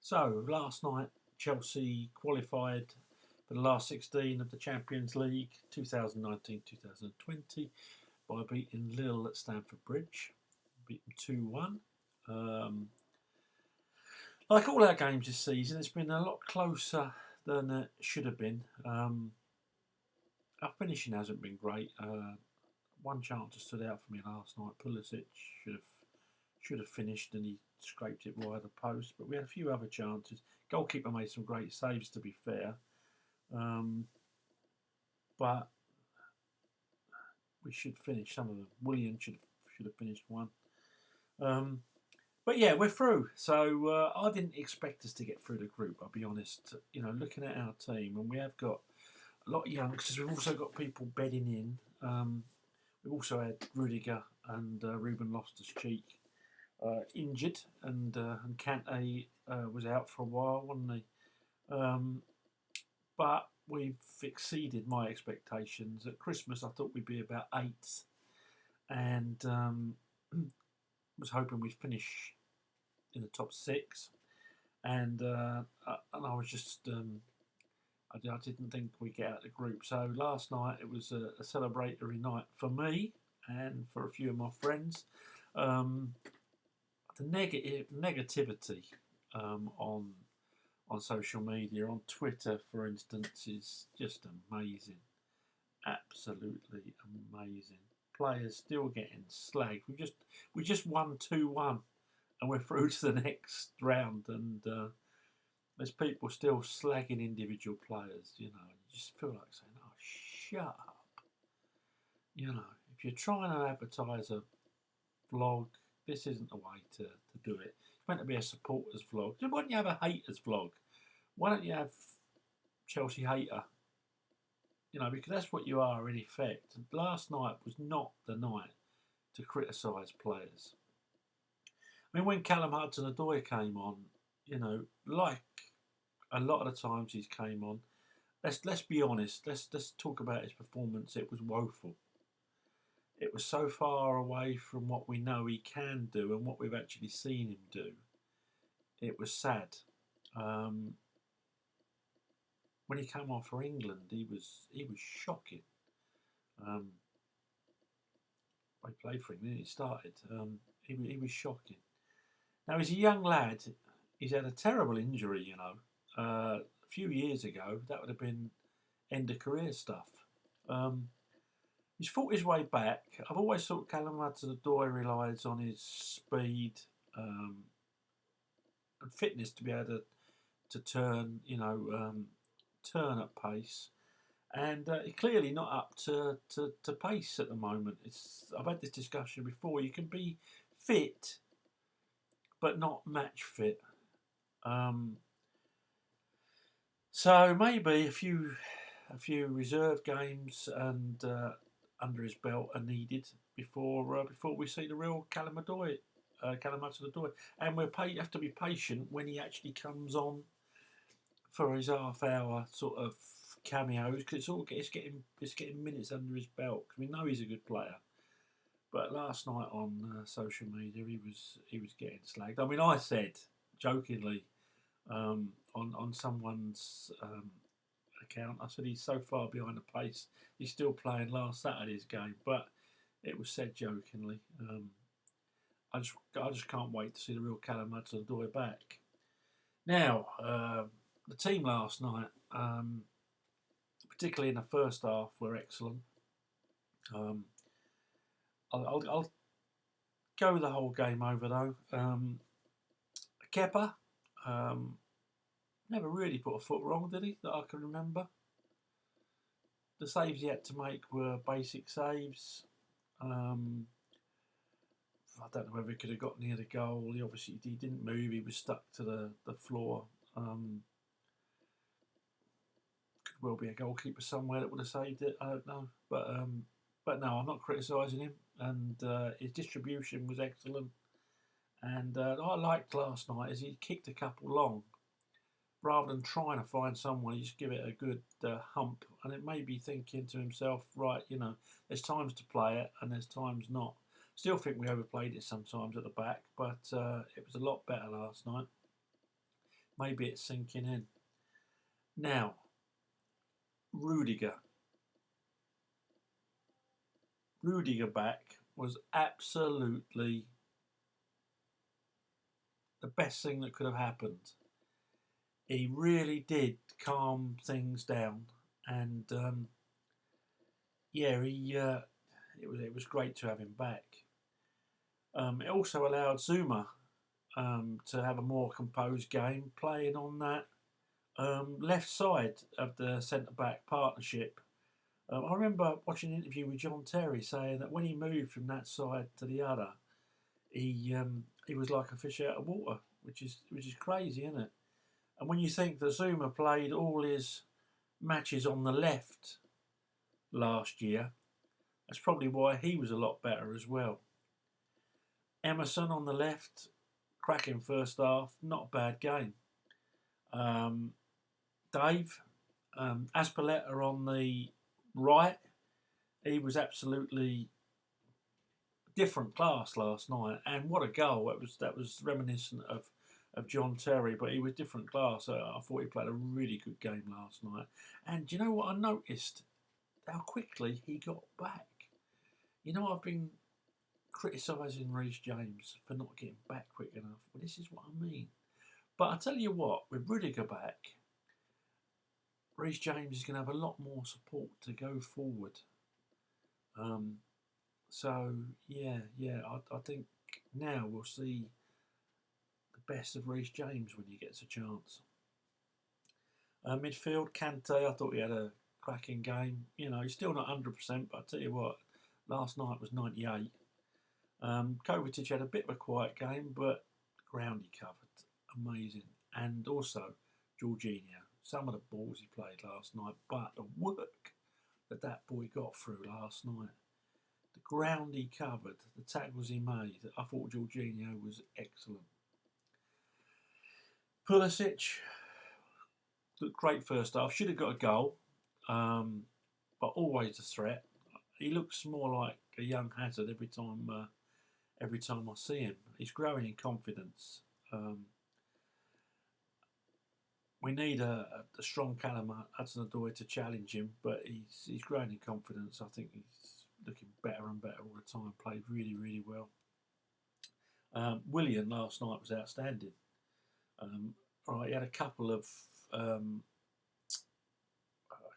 So last night, Chelsea qualified for the last 16 of the Champions League 2019-2020 by beating Lille at Stamford Bridge, beat them 2-1. Like all our games this season, it's been a lot closer than it should have been. Our finishing hasn't been great. One chance that stood out for me last night. Pulisic should have finished and he scraped it wide of the post. But we had a few other chances. Goalkeeper made some great saves, to be fair. But we should finish some of them. William should have finished one. But yeah, we're through. So I didn't expect us to get through the group, I'll be honest. You know, looking at our team, and we have got a lot of youngsters. We've also got people bedding in. We've also had Rudiger and Ruben Loftus-Cheek injured, and Kante was out for a while, wasn't he? But we've exceeded my expectations. At Christmas, I thought we'd be about 8th, and was hoping we'd finish in the top 6. And I was just I didn't think we'd get out of the group. So last night it was a celebratory night for me and for a few of my friends. The negativity on social media, on Twitter, for instance, is just amazing. Absolutely amazing. Players still getting slagged. We just won 2-1, and we're through to the next round, and there's people still slagging individual players. You know, you just feel like saying, "Oh, shut up." You know, if you're trying to advertise a vlog, this isn't the way to do it. It's meant to be a supporters vlog. Why don't you have a haters vlog? Why don't you have Chelsea hater? You know, because that's what you are in effect. And last night was not the night to criticise players. I mean, when Callum Hudson-Odoi came on, you know, like a lot of the times he's came on, let's be honest. Let's talk about his performance. It was woeful. It was so far away from what we know he can do and what we've actually seen him do. It was sad. When he came on for England, he was shocking. He played for England. He started. He was shocking. Now he's a young lad. He's had a terrible injury. You know, a few years ago that would have been end of career stuff. He's fought his way back. I've always thought Callum Hudson-Odoi relies on his speed and fitness to be able to turn, turn at pace. And he's clearly not up to pace at the moment. I've had this discussion before. You can be fit, but not match fit. So maybe a few reserve games and under his belt are needed before we see the real Callum Hudson-Odoi. And we have to be patient when he actually comes on for his half-hour sort of cameos, because it's getting minutes under his belt. Because we know he's a good player, but last night on social media he was getting slagged. I mean, I said jokingly on someone's account, I said he's so far behind the pace. He's still playing last Saturday's game, but it was said jokingly. I just can't wait to see the real Callum Hudson-Odoi back. Now, the team last night, particularly in the first half, were excellent. I'll go the whole game over though. Kepa never really put a foot wrong, did he? That I can remember. The saves he had to make were basic saves. I don't know whether he could have got near the goal. He didn't move. He was stuck to the floor. Could well be a goalkeeper somewhere that would have saved it. I don't know. But no, I'm not criticising him. And his distribution was excellent. And I liked last night is he kicked a couple long. Rather than trying to find someone, you just give it a good hump. And it made me thinking to himself, right, you know, there's times to play it and there's times not. Still think we overplayed it sometimes at the back, but it was a lot better last night. Maybe it's sinking in. Now, Rudiger. Rudiger back was absolutely the best thing that could have happened. He really did calm things down, and yeah, it was great to have him back. It also allowed Zuma to have a more composed game, playing on that left side of the centre back partnership. I remember watching an interview with John Terry saying that when he moved from that side to the other, he was like a fish out of water, which is crazy, isn't it? And when you think that Zuma played all his matches on the left last year, that's probably why he was a lot better as well. Emerson on the left, cracking first half, not a bad game. Dave, Aspiletta on the right, he was absolutely different class last night, and what a goal! That was reminiscent of John Terry, but he was different class. I thought he played a really good game last night. And do you know what I noticed? How quickly he got back. You know, I've been criticising Reece James for not getting back quick enough. Well, this is what I mean. But I tell you what, with Rudiger back, Reece James is going to have a lot more support to go forward. So yeah, I think now we'll see the best of Reece James when he gets a chance. Midfield, Kante, I thought he had a cracking game. You know, he's still not 100%, but I tell you what, last night was 98. Kovacic had a bit of a quiet game, but the ground he covered, amazing. And also, Jorginho, some of the balls he played last night, but the work that boy got through last night, the ground he covered, the tackles he made, I thought Jorginho was excellent. Pulisic looked great first half, should have got a goal, but always a threat. He looks more like a young Hazard every time I see him. He's growing in confidence. We need a strong Callum Hudson-Odoi to challenge him, but he's growing in confidence. I think he's looking better and better all the time. Played really, really well. Willian last night was outstanding. He had a couple of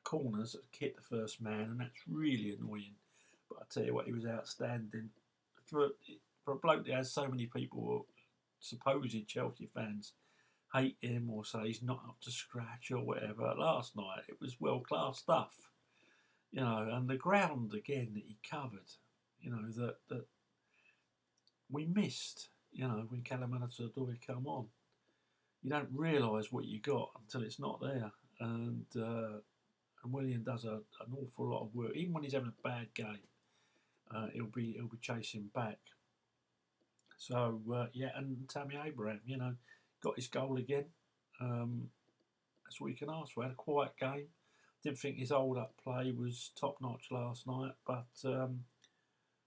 corners that hit the first man, and that's really annoying. But I tell you what, he was outstanding. For a bloke that has so many people, supposed Chelsea fans, hate him or say he's not up to scratch or whatever. Last night it was world class stuff, you know, and the ground again that he covered, you know, that we missed, you know, when Callum Hudson-Odoi come on. You don't realise what you got until it's not there, and William does an awful lot of work. Even when he's having a bad game, he'll be chasing back. So yeah, and Tammy Abraham, you know, got his goal again. That's what you can ask for. Had a quiet game. Didn't think his hold-up play was top notch last night, but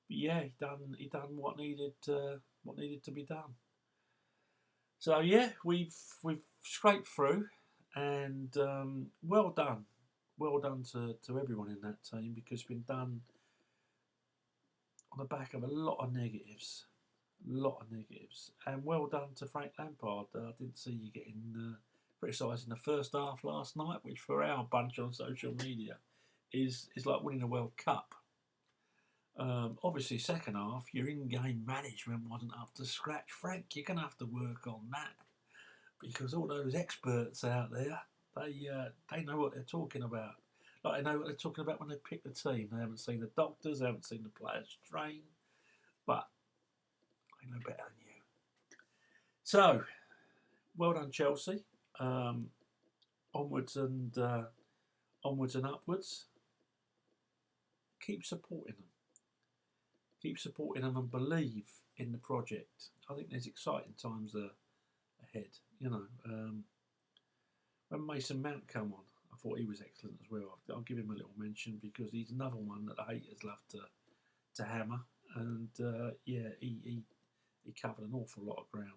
yeah, he done what needed to be done. So yeah, we've scraped through, and well done to everyone in that team, because it's been done on the back of a lot of negatives. And well done to Frank Lampard. I didn't see you getting criticised in the first half last night, which for our bunch on social media is like winning a World Cup. Obviously, second half, your in-game management wasn't up to scratch. Frank, you're going to have to work on that, because all those experts out there, they know what they're talking about. Like, they know what they're talking about when they pick the team. They haven't seen the doctors, they haven't seen the players train, but they know better than you. So, well done, Chelsea. Onwards and upwards. Keep supporting them. Keep supporting them and believe in the project. I think there's exciting times ahead. You know, when Mason Mount come on, I thought he was excellent as well. I'll give him a little mention, because he's another one that the haters love to hammer. And yeah, he covered an awful lot of ground.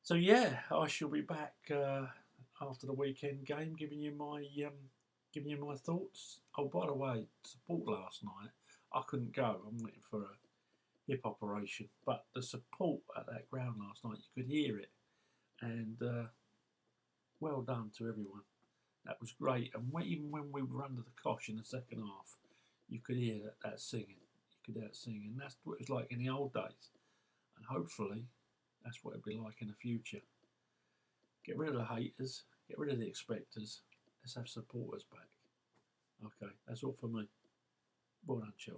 So yeah, I shall be back after the weekend game, giving you my thoughts. Oh, by the way, support last night. I couldn't go. I'm waiting for a hip operation, but the support at that ground last night, you could hear it, and well done to everyone. That was great. And even when we were under the cosh in the second half, you could hear that singing. You could hear that singing. And that's what it was like in the old days. And hopefully, that's what it'll be like in the future. Get rid of the haters. Get rid of the expectors. Let's have supporters back. Okay, that's all for me. Well done, Chelsea.